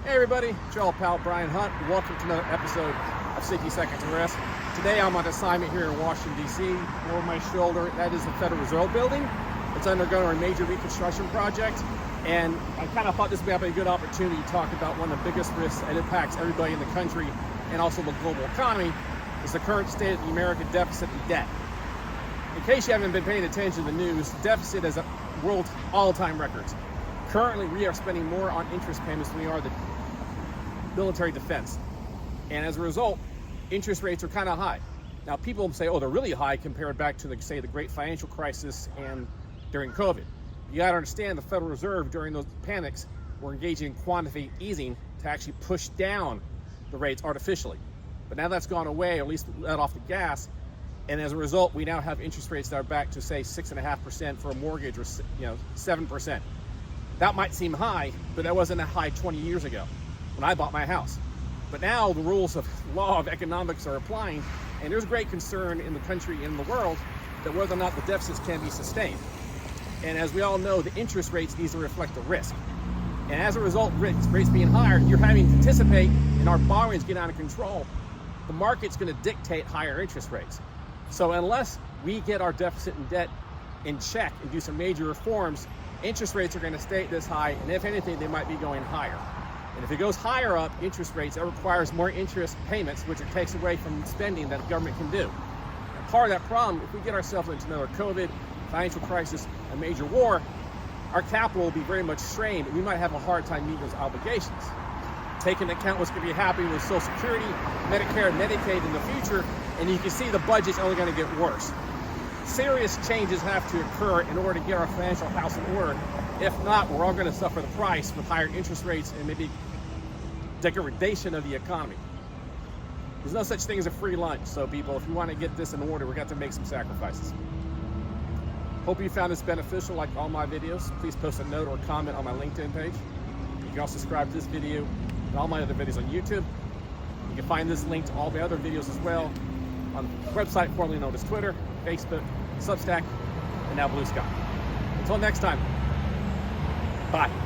Hey everybody, it's your old pal Brian Hunt. Welcome to another episode of 60 Seconds to Rest. Today I'm on assignment here in Washington, D.C. Over my shoulder, that is the Federal Reserve Building. It's undergoing a major reconstruction project, and I kind of thought this would be a good opportunity to talk about one of the biggest risks that impacts everybody in the country and also the global economy, is the current state of the American deficit and debt. In case you haven't been paying attention to the news, the deficit is at world all-time records. Currently, we are spending more on interest payments than we are the military defense. And as a result, interest rates are kind of high. Now, people say, oh, they're really high compared back to, say, the great financial crisis and during COVID. You got to understand the Federal Reserve during those panics were engaging in quantitative easing to actually push down the rates artificially. But now that's gone away, or at least let off the gas. And as a result, we now have interest rates that are back to, say, 6.5% for a mortgage, or 7%. That might seem high, but that wasn't that high 20 years ago when I bought my house. But now the rules of law of economics are applying, and there's great concern in the country and in the world that whether or not the deficits can be sustained. And as we all know, the interest rates need to reflect the risk. And as a result, rates being higher, you're having to anticipate, and our borrowings get out of control, the market's going to dictate higher interest rates. So unless we get our deficit and debt in check and do some major reforms, interest rates are going to stay this high, and if anything, they might be going higher. And if it goes higher up, interest rates, that requires more interest payments, which it takes away from spending that the government can do. And part of that problem, if we get ourselves into another COVID, financial crisis, a major war, our capital will be very much strained, and we might have a hard time meeting those obligations. Take into account what's going to be happening with Social Security, Medicare, and Medicaid in the future, and you can see the budget's only going to get worse. Serious changes have to occur in order to get our financial house in order. If not, we're all going to suffer the price with higher interest rates and maybe degradation of the economy. There's no such thing as a free lunch, so people, if you want to get this in order, we're going to have to make some sacrifices. Hope you found this beneficial. Like all my videos, please post a note or comment on my LinkedIn page. You can also subscribe to this video and all my other videos on YouTube. You can find this link to all my other videos as well on the website formerly known as Twitter, Facebook, Substack, and now Blue Sky. Until next time, bye.